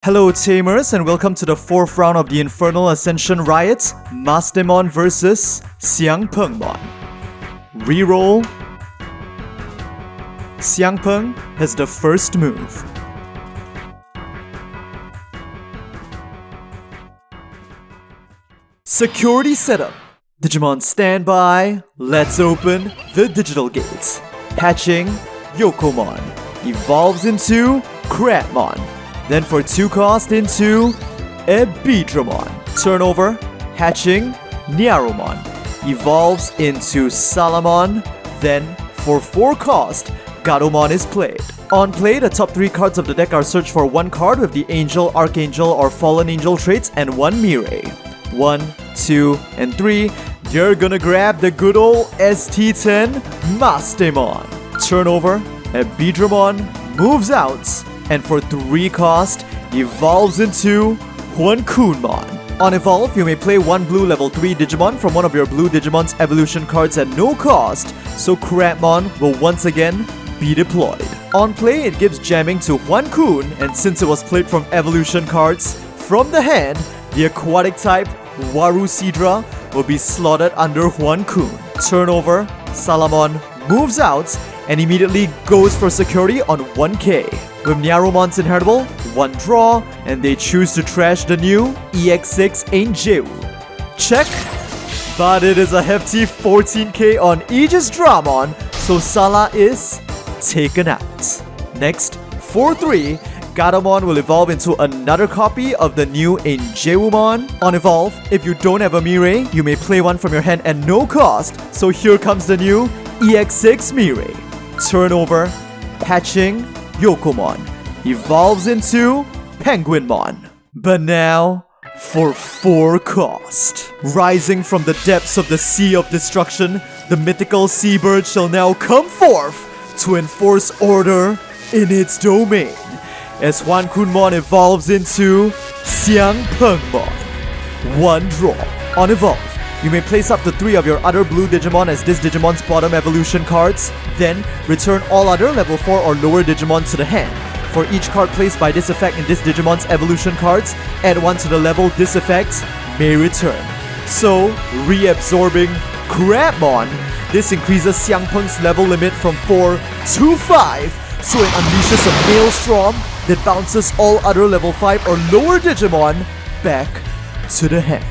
Hello Tamers, and welcome to the 4th round of the Infernal Ascension Riot, Mastemon vs Xiangpengmon. Reroll. Xiangpeng has the first move. Security setup. Digimon standby. Let's open the digital gates. Hatching, Yokomon evolves into Crabmon. Then for 2 cost into Aegisdramon. Turnover, hatching, Nyaromon evolves into Salamon. Then for 4 cost, Gatomon is played. On play, the top 3 cards of the deck are searched for 1 card with the Angel, Archangel, or Fallen Angel traits and 1 Mirei. 1, 2, and 3, you're gonna grab the good old ST10 Mastemon. Turnover, Aegisdramon moves out, and for 3 cost, evolves into Huankunmon. On evolve, you may play 1 blue level 3 Digimon from one of your blue Digimon's evolution cards at no cost, so Crabmon will once again be deployed. On play, it gives jamming to Huankun, and since it was played from evolution cards from the hand, the aquatic type Warusidra will be slotted under Huankun. Turnover, Salamon moves out and immediately goes for security on 1k. With Nyaromon's inheritable, 1 draw, and they choose to trash the new EX6 Angewomon. Check! But it is a hefty 14k on Aegisdramon, so Sala is taken out. Next, for 3, Gatomon will evolve into another copy of the new Angewomon. On evolve, if you don't have a Mirei, you may play 1 from your hand at no cost, so here comes the new EX6 Mirei. Turnover, hatching, Yokomon evolves into Penguinmon. But now, for 4 cost. Rising from the depths of the Sea of Destruction, the mythical seabird shall now come forth to enforce order in its domain, as Huankunmon evolves into Xiangpengmon. 1 draw. On evolve, you may place up to 3 of your other blue Digimon as this Digimon's bottom evolution cards, then return all other level 4 or lower Digimon to the hand. For each card placed by this effect in this Digimon's evolution cards, add 1 to the level this effect may return. So, reabsorbing Crabmon, this increases Xiangpeng's level limit from 4 to 5, so it unleashes a Maelstrom that bounces all other level 5 or lower Digimon back to the hand.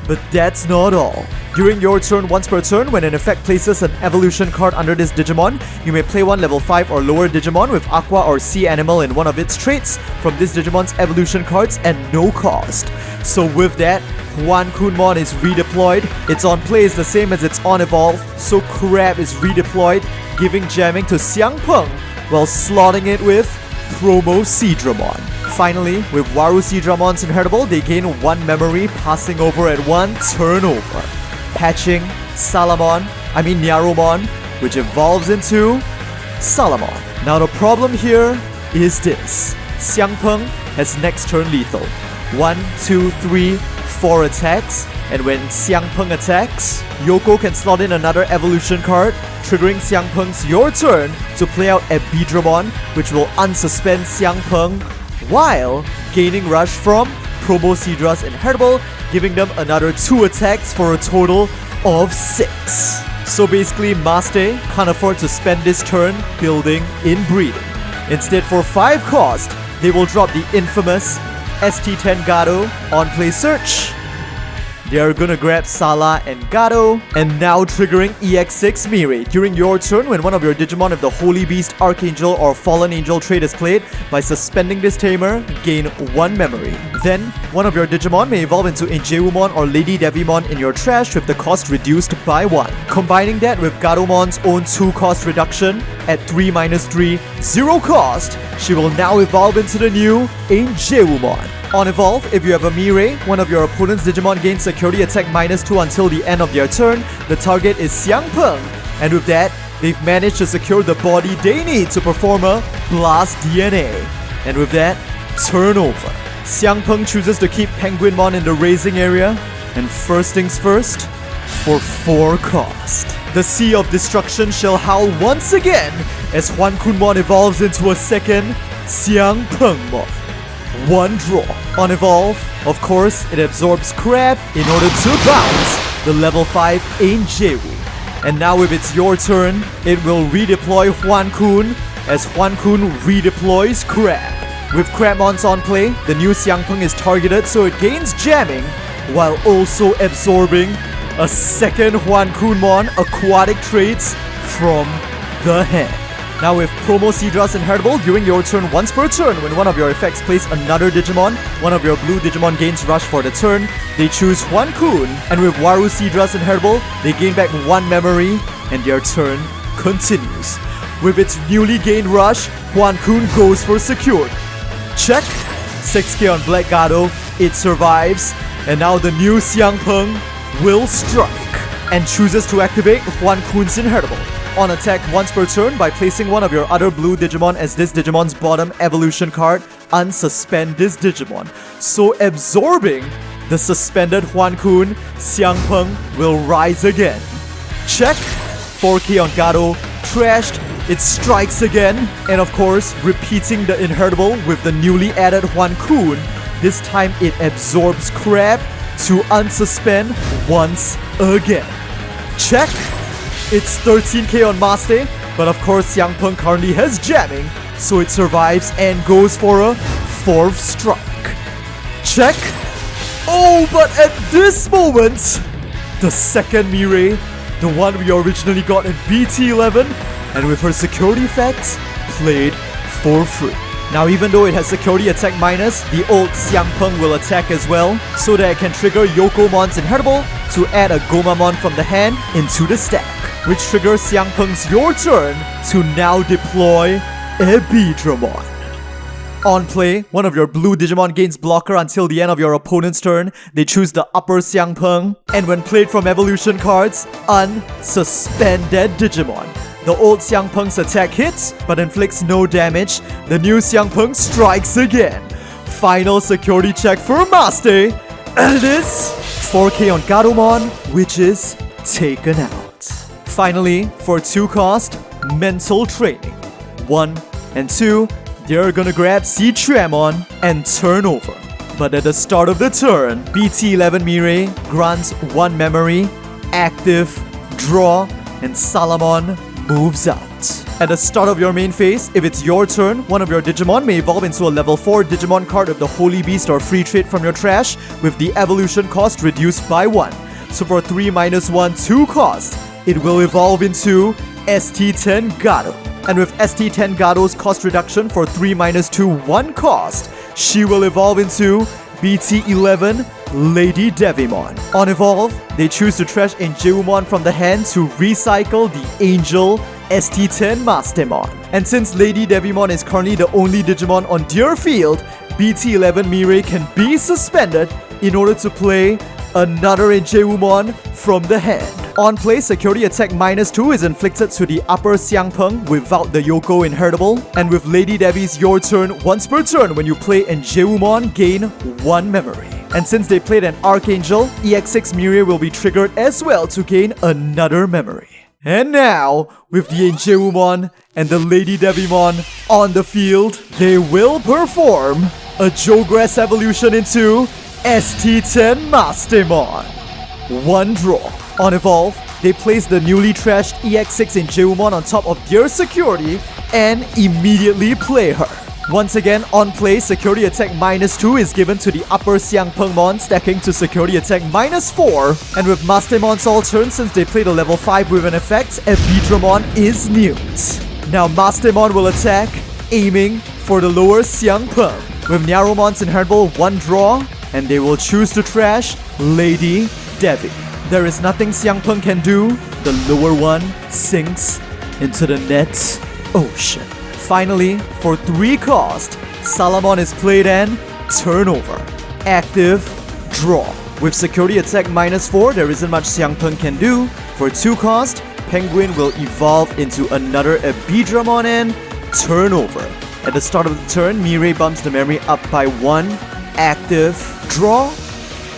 But that's not all. During your turn once per turn, when an effect places an evolution card under this Digimon, you may play 1 level 5 or lower Digimon with Aqua or Sea Animal in one of its traits from this Digimon's evolution cards at no cost. So with that, Huankunmon is redeployed. Its on play is the same as its on evolve, so Crab is redeployed, giving jamming to Xiangpeng while slotting it with Promosiedramon. Finally, with Warusidramon's inheritable, they gain 1 memory, passing over at 1 turnover. Hatching, Nyaromon, which evolves into Salamon. Now the problem here is this. Xiangpeng has next turn lethal. 1, 2, 3, 4 attacks, and when Xiangpeng attacks, Yoko can slot in another evolution card, triggering Xiangpeng's your turn to play out Aegisdramon, which will unsuspend Xiangpeng, while gaining rush from Promosidra's inheritable, giving them another 2 attacks for a total of 6. So basically, Maste can't afford to spend this turn building in breeding. Instead, for 5 cost, they will drop the infamous ST10 Gato on play search. They are gonna grab Sala and Gato, and now triggering EX6 Mirei. During your turn, when one of your Digimon of the Holy Beast, Archangel, or Fallen Angel trait is played, by suspending this tamer, gain 1 memory. Then, one of your Digimon may evolve into Angewomon or LadyDevimon in your trash with the cost reduced by 1. Combining that with Gatomon's own 2 cost reduction, at 3-3, 0 cost, she will now evolve into the new Angewomon. On evolve, if you have a Mirei, one of your opponent's Digimon gains security attack -2 until the end of their turn. The target is Xiangpeng, and with that, they've managed to secure the body they need to perform a Blast DNA. And with that, turnover. Xiangpeng chooses to keep Penguinmon in the raising area, and first things first, for 4 cost. The Sea of Destruction shall howl once again as Huankunmon evolves into a second Xiangpengmon. 1 draw. On evolve, of course, it absorbs Crab in order to bounce the level 5 Angewomon. And now if it's your turn, it will redeploy Huan-kun as Huan-kun redeploys Crab. With Crabmons on play, the new SangPung is targeted so it gains jamming while also absorbing a second Huan-kunmon aquatic traits from the hand. Now with Promo Seadra's Inheritable, during your turn once per turn, when one of your effects plays another Digimon, one of your blue Digimon gains Rush for the turn, they choose Huan-kun, and with Waru Seadra's Inheritable, they gain back 1 memory, and their turn continues. With its newly gained Rush, Huan-kun goes for secured. Check! 6k on Black Gato, it survives, and now the new SangPung will strike, and chooses to activate Huan-kun's Inheritable. On attack once per turn by placing one of your other blue Digimon as this Digimon's bottom evolution card, unsuspend this Digimon. So absorbing the suspended Huan-kun, SangPung will rise again. Check! 4k on Gato, trashed, it strikes again, and of course, repeating the Inheritable with the newly added Huan-kun, this time it absorbs Crab to unsuspend once again. Check! It's 13k on Maste, but of course SangPung currently has jamming, so it survives and goes for a 4th strike. Check! Oh, but at this moment, the second Mirei, the one we originally got in BT11, and with her security effects, played for free. Now even though it has security attack minus, the old SangPung will attack as well, so that it can trigger Yokomon's Inheritable to add a Gomamon from the hand into the stack, which triggers SangPung's your turn to now deploy Aegisdramon. On play, one of your blue Digimon gains blocker until the end of your opponent's turn. They choose the upper SangPung, and when played from evolution cards, unsuspended Digimon. The old SangPung's attack hits, but inflicts no damage. The new SangPung strikes again. Final security check for Maste, and it is 4k on Gatomon, which is taken out. Finally, for 2 cost, Mental Training. 1 and 2, they're gonna grab Seabirds and turn over. But at the start of the turn, BT11 Mirei grants 1 memory, active, draw, and Salamon moves out. At the start of your main phase, if it's your turn, one of your Digimon may evolve into a level 4 Digimon card of the Holy Beast or free trade from your trash, with the evolution cost reduced by 1. So for 3 minus 1, 2 cost, it will evolve into ST10 Gato. And with ST10 Gato's cost reduction for 3 minus 2, 1 cost, she will evolve into BT11 LadyDevimon. On evolve, they choose to trash Angewomon from the hand to recycle the Angel ST10 Mastemon. And since LadyDevimon is currently the only Digimon on their field, BT11 Mirei can be suspended in order to play another Angewomon from the hand. On play, security attack minus 2 is inflicted to the upper SangPung without the Yoko Inheritable. And with Lady Devi's your turn once per turn, when you play Angewomon, gain 1 memory. And since they played an Archangel, EX6 Mirei will be triggered as well to gain another memory. And now, with the Angewomon and the LadyDevimon on the field, they will perform a Jogress evolution into ST10 Mastemon. 1 draw. On evolve, they place the newly trashed EX6 Angewomon on top of their security and immediately play her. Once again, on play, security attack minus 2 is given to the upper SangPengmon, stacking to security attack minus 4. And with Mastemon's all turn, since they played a level 5 with an effect, Aegisdramon is nuked. Now Mastemon will attack, aiming for the lower SangPung. With Nyaromon's Inheritable, 1 draw, and they will choose to trash Lady Devi. There is nothing SangPung can do. The lower one sinks into the net ocean. Finally, for 3 cost, Salamon is played and turnover. Active, draw. With security attack minus 4, there isn't much SangPung can do. For 2 cost, Penguin will evolve into another Aegisdramon and turnover. At the start of the turn, Mirei bumps the memory up by 1. Active, draw,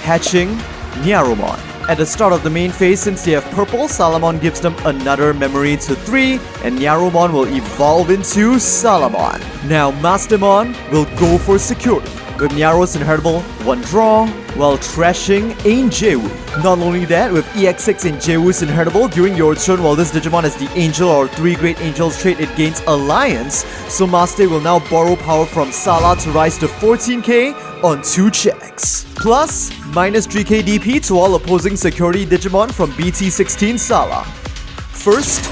hatching, Nyaromon. At the start of the main phase, since they have purple, Salamon gives them another memory to 3, and Nyaromon will evolve into Salamon. Now Mastemon will go for security. with Nyaro's Inheritable, 1 draw, while trashing Angewomon. Not only that, with EX6 Angewomon Inheritable, during your turn while this Digimon has the Angel or 3 Great Angels trait, it gains Alliance, so Maste will now borrow power from Sala to rise to 14k on 2 checks. Plus, minus 3k DP to all opposing security Digimon from BT16 Sala. First,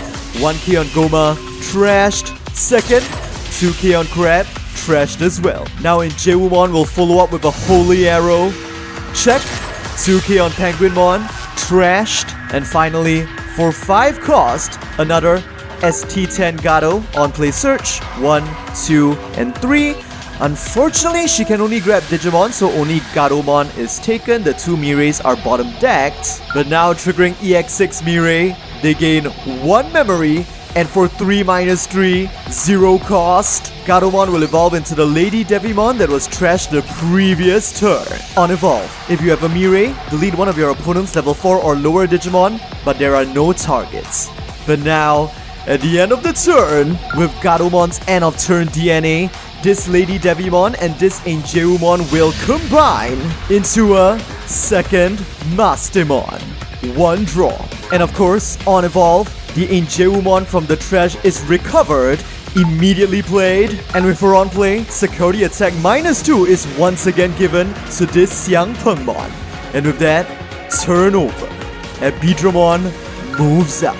1k on Goma, trashed. Second, 2k on Crab, trashed as well. Now Angewomon will follow up with a Holy Arrow. Check. 2k on Penguinmon, trashed. And finally, for 5 cost, another ST10 Gato on play search. 1, 2, and 3. Unfortunately, she can only grab Digimon, so only Gatomon is taken. The 2 Mireis are bottom decked. But now triggering EX6 Mirei, they gain 1 memory. And for 3 minus 3, 0 cost, Gatomon will evolve into the LadyDevimon that was trashed the previous turn. On evolve, if you have a Mirei, delete one of your opponent's level 4 or lower Digimon, but there are no targets. But now, at the end of the turn, with Gatomon's end of turn DNA, this LadyDevimon and this Angewomon will combine into a second Mastemon. 1 draw. And of course, on evolve, the Angewomon from the trash is recovered, immediately played, and with her on play, security attack -2 is once again given to this Xiangpengmon. And with that, turn over. Aegisdramon moves out.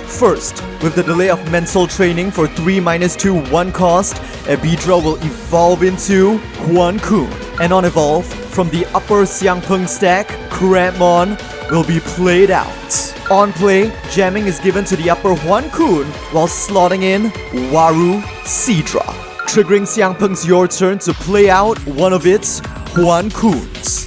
First, with the delay of mental training for 3 -2, 1 cost, Aegisdra will evolve into Huan-kun. And on evolve, from the upper Xiangpeng stack, Crabmon will be played out. On play, jamming is given to the upper Huan-kun while slotting in Waru Sidra, triggering Xiangpeng's your turn to play out one of its Huan-kuns.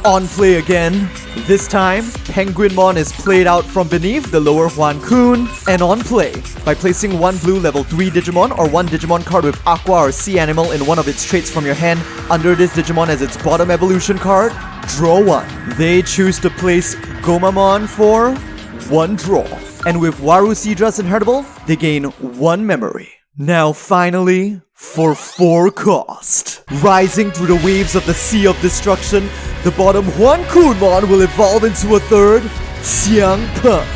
On play again, this time, Penguinmon is played out from beneath the lower Huan-kun. And on play, by placing 1 blue level 3 Digimon or 1 Digimon card with Aqua or Sea Animal in one of its traits from your hand under this Digimon as its bottom evolution card, draw 1. They choose to place Gomamon for 1 draw. And with Waru Sidra's Inheritable, they gain 1 memory. Now finally, for 4 cost. Rising through the waves of the Sea of Destruction, the bottom Huan-kunmon will evolve into a third SangPung.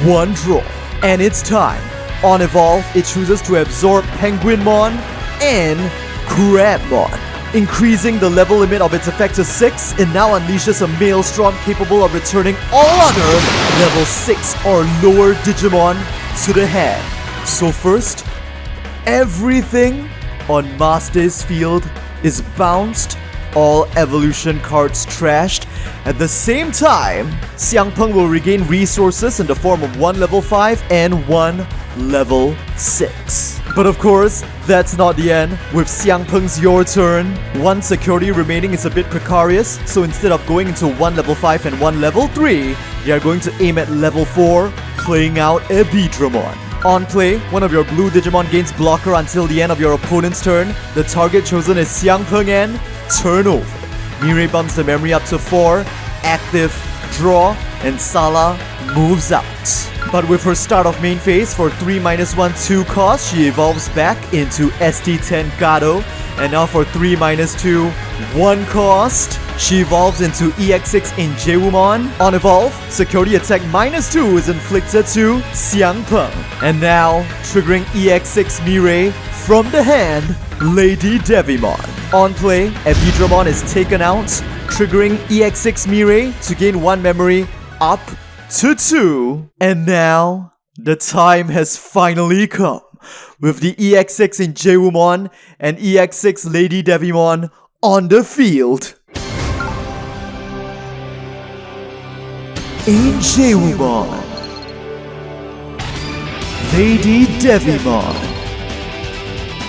1 draw. And it's time. On evolve, it chooses to absorb Penguinmon and Crabmon, increasing the level limit of its effect to 6. It now unleashes a Maelstrom capable of returning all other level 6 or lower Digimon to the hand. So first, everything on Maste's field is bounced, all evolution cards trashed. At the same time, Xiangpeng will regain resources in the form of 1 level 5 and 1 level 6. But of course, that's not the end. With Xiangpeng's your turn, 1 security remaining is a bit precarious, so instead of going into 1 level 5 and 1 level 3, they are going to aim at level 4, playing out Aegisdramon. On play, one of your blue Digimon gains blocker until the end of your opponent's turn. The target chosen is Xiangpeng and turn over. Mirei bumps the memory up to 4, active, draw, and Sala moves out. But with her start of main phase for 3 -1, 2 cost, she evolves back into ST10 Gato. And now for 3 -2, 1 cost, she evolves into EX6 Angewomon. On evolve, security attack -2 is inflicted to Xiangpeng. And now, triggering EX6 Mirei from the hand, LadyDevimon. On play, Aegisdramon is taken out, triggering EX6 Mirei to gain 1 memory up to 2. And now, the time has finally come. With the EX6 Angewomon and EX6 LadyDevimon on the field. Angewomon, LadyDevimon,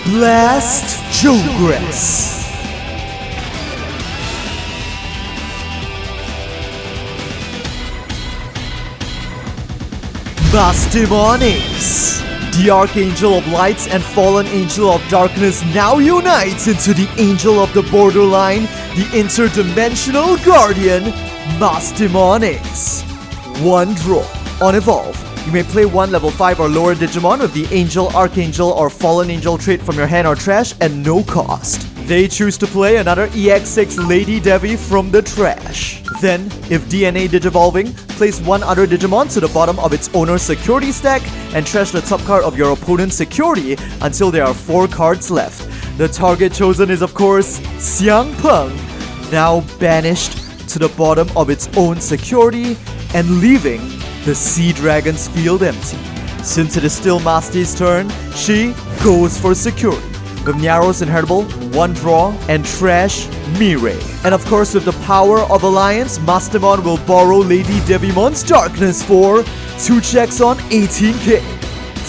Blast Jogress. Mastemon and Ace. The Archangel of Lights and Fallen Angel of Darkness now unites into the Angel of the Borderline, the interdimensional guardian, Mastemon and Ace. 1 draw. On evolve, you may play 1 level 5 or lower Digimon with the Angel, Archangel, or Fallen Angel trait from your hand or trash at no cost. They choose to play another EX6 LadyDevi from the trash. Then, if DNA Digivolving, place one other Digimon to the bottom of its owner's security stack and trash the top card of your opponent's security until there are 4 cards left. The target chosen is of course Xiangpeng, now banished to the bottom of its own security and leaving the Sea Dragon's field empty. Since it is still Maste's turn, she goes for security. With Nyaro's Inheritable, 1 draw, and trash Mirei. And of course with the power of Alliance, Mastemon will borrow LadyDevimon's Darkness for 2 checks on 18k.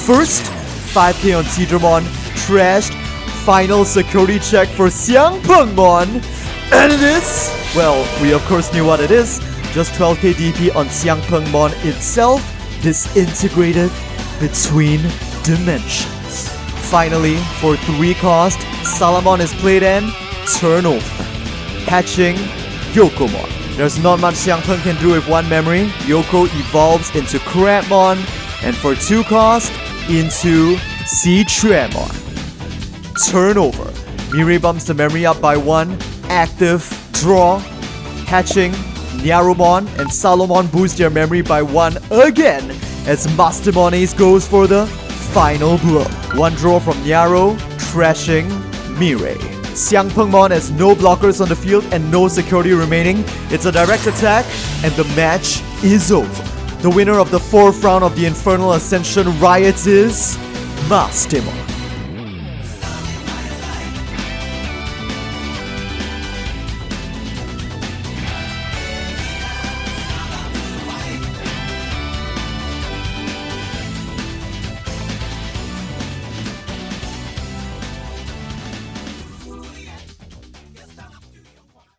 First, 5k on Aegisdramon, trashed, final security check for Xiangpengmon. And it is, well, we of course knew what it is, just 12k DP on Xiangpengmon itself, disintegrated between dimensions. Finally, for 3 cost, Salamon is played and turnover. Hatching Yokomon. There's not much Xiangpeng can do with 1 memory. Yoko evolves into Crabmon, and for 2 cost, into Seabirds. Turnover. Mirei bumps the memory up by 1. Active draw. Hatching Nyaromon and Salamon boost their memory by 1 again, as Mastemon Ace goes for the final blow. 1 draw from Nyaro, trashing Mirei. Xiangpengmon has no blockers on the field and no security remaining. It's a direct attack, and the match is over. The winner of the 4th round of the Infernal Ascension Riot is Mastemon.